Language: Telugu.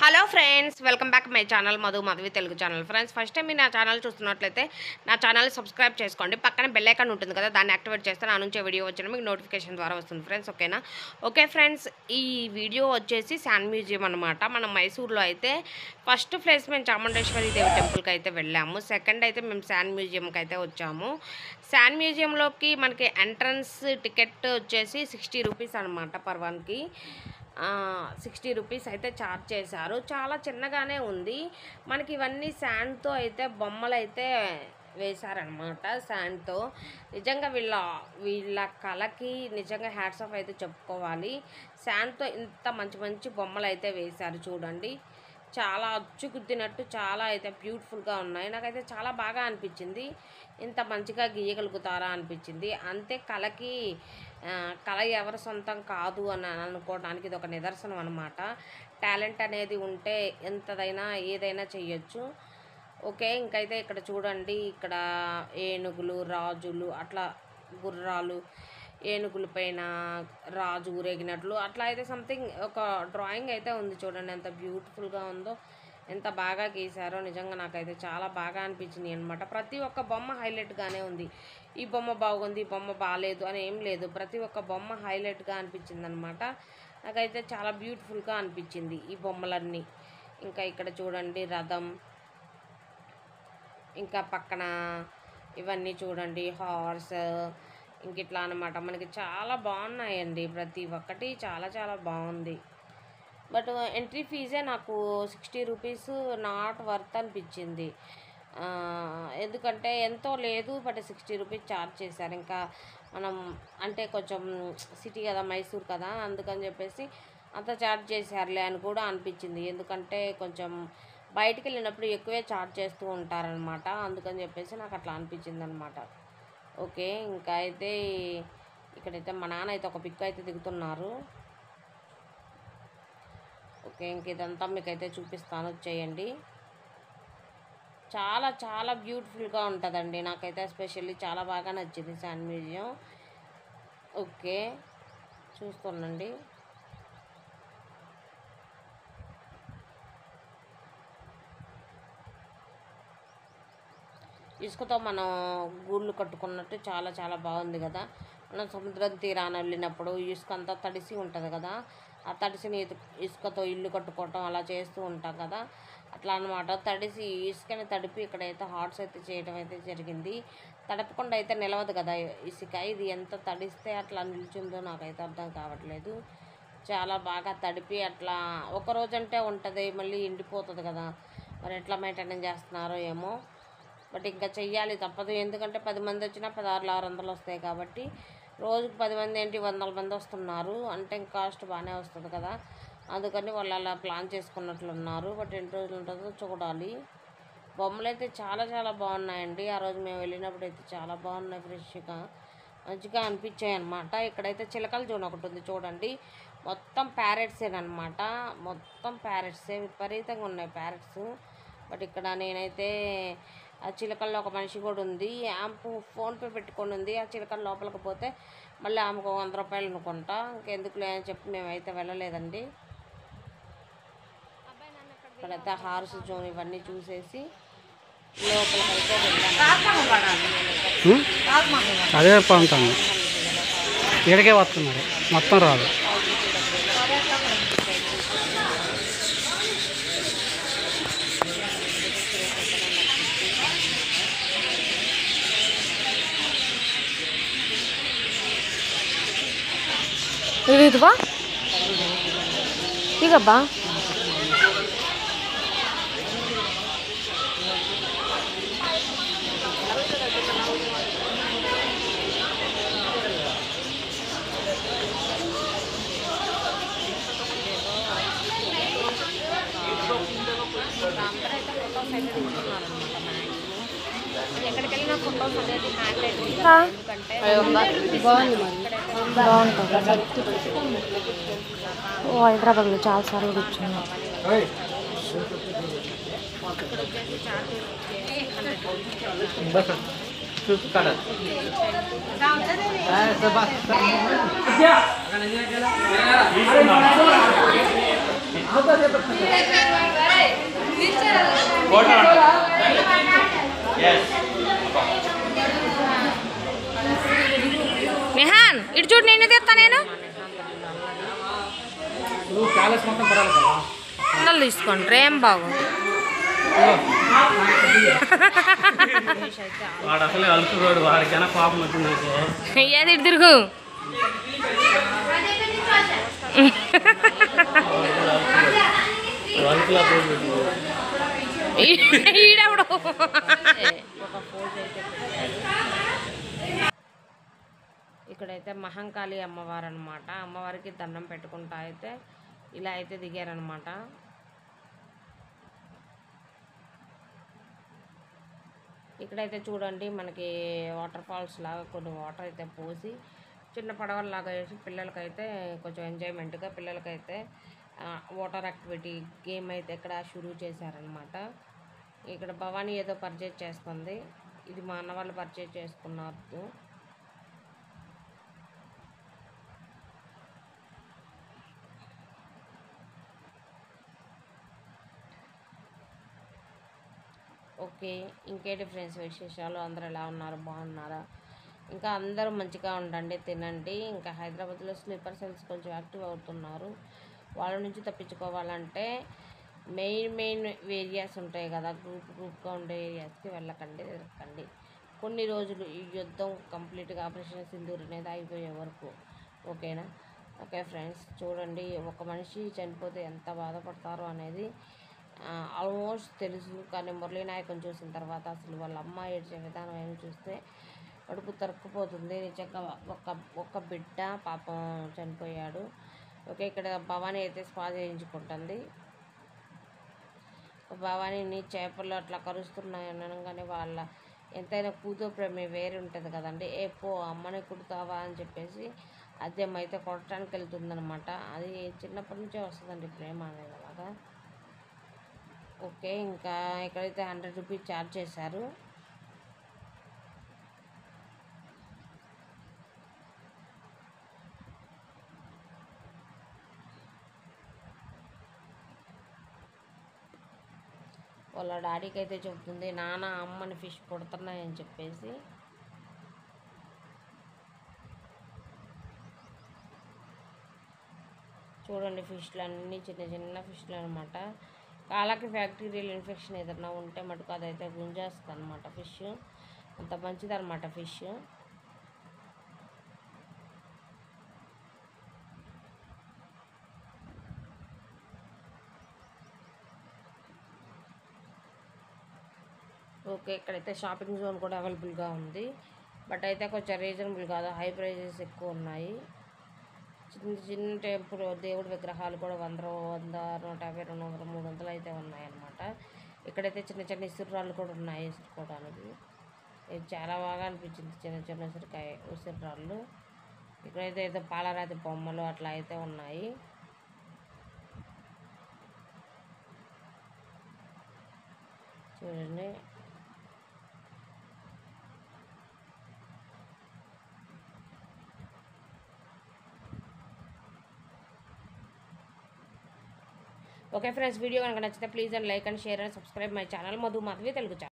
Hello friends, welcome back my channel Madhavi Telugu channel. Friends, first time మీరు నా ఛానల్ చూస్తున్నట్లయితే నా ఛానల్ సబ్స్క్రైబ్ చేసుకోండి. పక్కన బెల్ ఐకాన్ ఉంటుంది కదా, దాన్ని యాక్టివేట్ చేస్తే నా నుంచి వీడియో వచ్చిన మీకు నోటిఫికేషన్ ద్వారా వస్తుంది ఫ్రెండ్స్. ఓకేనా? ఓకే ఫ్రెండ్స్, ఈ వీడియో వచ్చేసి శాన్ మ్యూజియం అనమాట. మనం మైసూర్లో అయితే ఫస్ట్ ప్లేస్ మేము చాముండేశ్వరి దేవి టెంపుల్కి అయితే వెళ్ళాము. సెకండ్ అయితే మేము శాన్ మ్యూజియంకి అయితే వచ్చాము. శాన్ మ్యూజియంలోకి మనకి ఎంట్రన్స్ టికెట్ వచ్చేసి 60 రూపీస్ అనమాట పర్ వన్కి. 60 రూపీస్ అయితే ఛార్జ్ చేశారు. చాలా చిన్నగానే ఉంది. మనకి ఇవన్నీ శాండ్తో అయితే బొమ్మలు అయితే వేశారనమాట. శాండ్తో నిజంగా వీళ్ళ కళకి నిజంగా హ్యాట్స్ ఆఫ్ అయితే చెప్పుకోవాలి. శాండ్తో ఇంత మంచి మంచి బొమ్మలు అయితే వేశారు చూడండి. చాలా అచ్చుగుద్దినట్టు చాలా అయితే బ్యూటిఫుల్గా ఉన్నాయి. నాకైతే చాలా బాగా అనిపించింది. ఇంత మంచిగా గీయగలుగుతారా అనిపించింది. అంతే కళ ఎవరి సొంతం కాదు అని అనుకోవడానికి ఇది ఒక నిదర్శనం అనమాట. టాలెంట్ అనేది ఉంటే ఎంతదైనా ఏదైనా చెయ్యొచ్చు. ఓకే, ఇంకైతే ఇక్కడ చూడండి, ఇక్కడ ఏనుగులు, రాజులు, అట్లా గుర్రాలు, ఏనుగుల పైన రాజు ఊరేగినట్లు అట్లా అయితే సంథింగ్ ఒక డ్రాయింగ్ అయితే ఉంది చూడండి. ఎంత బ్యూటిఫుల్గా ఉందో, ఎంత బాగా గీశారో. నిజంగా నాకైతే చాలా బాగా అనిపించింది అనమాట. ప్రతి ఒక్క బొమ్మ హైలైట్గానే ఉంది. ఈ బొమ్మ బాగుంది, ఈ బొమ్మ బాగాలేదు అని ఏం లేదు. ప్రతి ఒక్క బొమ్మ హైలైట్గా అనిపించింది అనమాట. నాకైతే చాలా బ్యూటిఫుల్గా అనిపించింది ఈ బొమ్మలన్నీ. ఇంకా ఇక్కడ చూడండి రథం, ఇంకా పక్కన ఇవన్నీ చూడండి హార్స్, ఇంక ఇట్లా అనమాట. మనకి చాలా బాగున్నాయండి, ప్రతి ఒక్కటి చాలా చాలా బాగుంది. బట్ ఎంట్రీ ఫీజే నాకు 60 రూపీస్ నాట్ వర్త్ అనిపించింది. ఎందుకంటే ఎంతో లేదు, బట్ 60 రూపీస్ ఛార్జ్ చేశారు. ఇంకా మనం అంటే కొంచెం సిటీ కదా, మైసూర్ కదా, అందుకని చెప్పేసి అంత ఛార్జ్ చేశారులే అని కూడా అనిపించింది. ఎందుకంటే కొంచెం బయటికి వెళ్ళినప్పుడు ఎక్కువే ఛార్జ్ చేస్తూ ఉంటారనమాట. అందుకని చెప్పేసి నాకు అట్లా అనిపించింది అనమాట. ఓకే, ఇంకా అయితే ఇక్కడైతే మా నాన్న అయితే ఒక పిక్ అయితే దిగుతున్నారు. ఓకే, ఇంక ఇదంతా మీకైతే చూపిస్తాను, వచ్చేయండి. చాలా చాలా బ్యూటిఫుల్గా ఉంటుందండి. నాకైతే ఎస్పెషల్లీ చాలా బాగా నచ్చింది శాన్ మ్యూజియం. ఓకే, చూస్తుండండి. ఇసుకతో మనం గూళ్ళు కట్టుకున్నట్టు చాలా చాలా బాగుంది కదా. మనం సముద్రం తీరాన వెళ్ళినప్పుడు ఇసుక అంతా తడిసి ఉంటుంది కదా, ఆ తడిసిన ఇసుకతో ఇల్లు కట్టుకోవటం అలా చేస్తూ ఉంటాం కదా, అట్లా అనమాట. ఇసుకని తడిపి ఇక్కడైతే హార్ట్స్ అయితే చేయడం అయితే జరిగింది. తడపకుండా అయితే నిలవదు కదా ఇసుక. ఇది ఎంత తడిస్తే అట్లా నిల్చుందో నాకైతే అర్థం కావట్లేదు. చాలా బాగా తడిపి అట్లా ఒకరోజు అంటే ఉంటుంది, మళ్ళీ ఎండిపోతుంది కదా. మరి ఎట్లా మెయింటైన్ చేస్తున్నారో ఏమో, బట్ ఇంకా చెయ్యాలి, తప్పదు. ఎందుకంటే 10 మంది వచ్చినా 1600 వస్తాయి కాబట్టి రోజుకు 10 మంది ఏంటి 100 మంది వస్తున్నారు అంటే ఇంకా కాస్ట్ బాగానే వస్తుంది కదా. అందుకని వాళ్ళు అలా ప్లాన్ చేసుకున్నట్లున్నారు. బట్ ఎన్ని రోజులు ఉంటుందో చూడాలి. బొమ్మలు అయితే చాలా చాలా బాగున్నాయండి. ఆ రోజు మేము వెళ్ళినప్పుడు అయితే చాలా బాగున్నాయి, ఫ్రెష్గా మంచిగా అనిపించాయి అనమాట. ఇక్కడైతే చిలకల జోన్ ఒకటి ఉంది చూడండి. మొత్తం ప్యారెట్సేనమాట, మొత్తం ప్యారెట్సే, విపరీతంగా ఉన్నాయి ప్యారెట్స్. బట్ ఇక్కడ నేనైతే ఆ చిలకల్లో ఒక మనిషి కూడా ఉంది. ఆమె ఫోన్పే పెట్టుకొని ఉంది. ఆ చిలకల లోపలికి పోతే మళ్ళీ ఆమెకు 100 రూపాయలు అనుకుంటా. ఇంకెందుకులే అని చెప్పి మేమైతే వెళ్ళలేదండి. ఇక్కడైతే హార్స్ జోన్ ఇవన్నీ చూసేసి లోపలికైతే వెళ్ళాము. అదే ప్రాంతం ఇక్కడికే వస్తున్నారు, మొత్తం రాదు. ఇదివా ఈగబ్బా ఎక్కడికి వెళ్ళినా ఫొటోస్ అనేది హ్యాండ్ బాగుంటుంది. హైదరాబాద్లో చాలాసార్లు కూర్చున్నాం. చూసుకో నిహాన్ ఇటు చూడు, నేను తెస్తా. నేను ప్యాలెస్ మొత్తం పడాలి కదా. కుండలు తీసుకోండి, ఏం బాగుంది. వాడు అసలే అలుకున్నాడు, వాడికైనా పాపం వచ్చింది. ఏది ఇటు తిరుగు. ఈడెవడు. ఇక్కడైతే మహంకాళి అమ్మవారు అనమాట. అమ్మవారికి దండం పెట్టుకుంటా అయితే ఇలా అయితే దిగారనమాట. ఇక్కడైతే చూడండి మనకి వాటర్ ఫాల్స్ లాగా కొన్ని వాటర్ అయితే పోసి చిన్న పడవల్లాగా వేసి పిల్లలకైతే కొంచెం ఎంజాయ్మెంట్గా పిల్లలకైతే వాటర్ యాక్టివిటీ గేమ్ అయితే ఇక్కడ షురూ చేశారనమాట. ఇక్కడ భవానీ ఏదో పర్చేజ్ చేస్తుంది. ఇది మా అన్న వాళ్ళు పర్చేజ్ చేసుకున్నారు. ఓకే, ఇంకేంటి ఫ్రెండ్స్ విశేషాలు? అందరూ ఎలా ఉన్నారు? బాగున్నారా? ఇంకా అందరూ మంచిగా ఉండండి, తినండి. ఇంకా హైదరాబాద్లో స్లీపర్ సెల్స్ కొంచెం యాక్టివ్ అవుతున్నారు. వాళ్ళ నుంచి తప్పించుకోవాలంటే మెయిన్ ఏరియాస్ ఉంటాయి కదా, గ్రూప్గా ఉండే ఏరియాస్కి వెళ్ళకండి, తిరగకండి. కొన్ని రోజులు ఈ యుద్ధం కంప్లీట్గా ఆపరేషన్ సింధూర్ అనేది అయిపోయే వరకు. ఓకేనా? ఓకే ఫ్రెండ్స్, చూడండి ఒక మనిషి చనిపోతే ఎంత బాధపడతారో అనేది ఆల్మోస్ట్ తెలుసు. కానీ మురళీ నాయకం చూసిన తర్వాత అసలు వాళ్ళ అమ్మ ఏడ్చే విధానం ఏమి చూస్తే కడుపు తరుక్కుపోతుంది నిజంగా. ఒక్క బిడ్డ పాపం చనిపోయాడు. ఓకే, ఇక్కడ భవానీ అయితే స్పా చేయించుకుంటుంది. భవానీని చేపలు అట్లా కరుస్తున్నాయి అనగానే వాళ్ళ ఎంతైనా కూతురు ప్రేమ వేరే ఉంటుంది కదండి. పో అమ్మని కుడతావా అని చెప్పేసి అదేం అయితే కొట్టడానికి వెళ్తుందనమాట. అది చిన్నప్పటి నుంచే వస్తుందండి ప్రేమ అనేది అలాగా. ఓకే, ఇంకా ఇక్కడైతే 100 రూపీస్ ఛార్జ్ చేశారు. వాళ్ళ డాడీకి అయితే చెప్తుంది, నాన్న అమ్మని ఫిష్ కొడుతున్నాయని చెప్పేసి. చూడండి ఫిష్లు అన్నీ చిన్న ఫిష్లు అనమాట. కాళ్ళకి బ్యాక్టీరియల్ ఇన్ఫెక్షన్ ఏదన్నా ఉంటే మటుకు అదైతే గుంజేస్తుంది అనమాట. ఫిష్ అంత మంచిదన్నమాట ఫిష్. ఓకే, ఇక్కడైతే షాపింగ్ జోన్ కూడా అవైలబుల్గా ఉంది. బట్ అయితే కొంచెం రీజనబుల్ కాదు, హై ప్రైజెస్ ఎక్కువ ఉన్నాయి. చిన్న టెంపుల్ దేవుడి విగ్రహాలు కూడా 100, 150, 200, 300 అయితే ఉన్నాయన్నమాట. ఇక్కడైతే చిన్న ఇసురాళ్ళు కూడా ఉన్నాయి ఇసుకోవడానికి. ఇది చాలా బాగా అనిపించింది, చిన్న ఉసిరాళ్ళు. ఇక్కడైతే ఏదో పాలరాతి బొమ్మలు అట్లా అయితే ఉన్నాయి. చూడండి ఓకే ఫ్రెండ్స్, వీడియో కనుక నచ్చితే please and like and share and subscribe my channel Madhu Madhavi Telugu channel.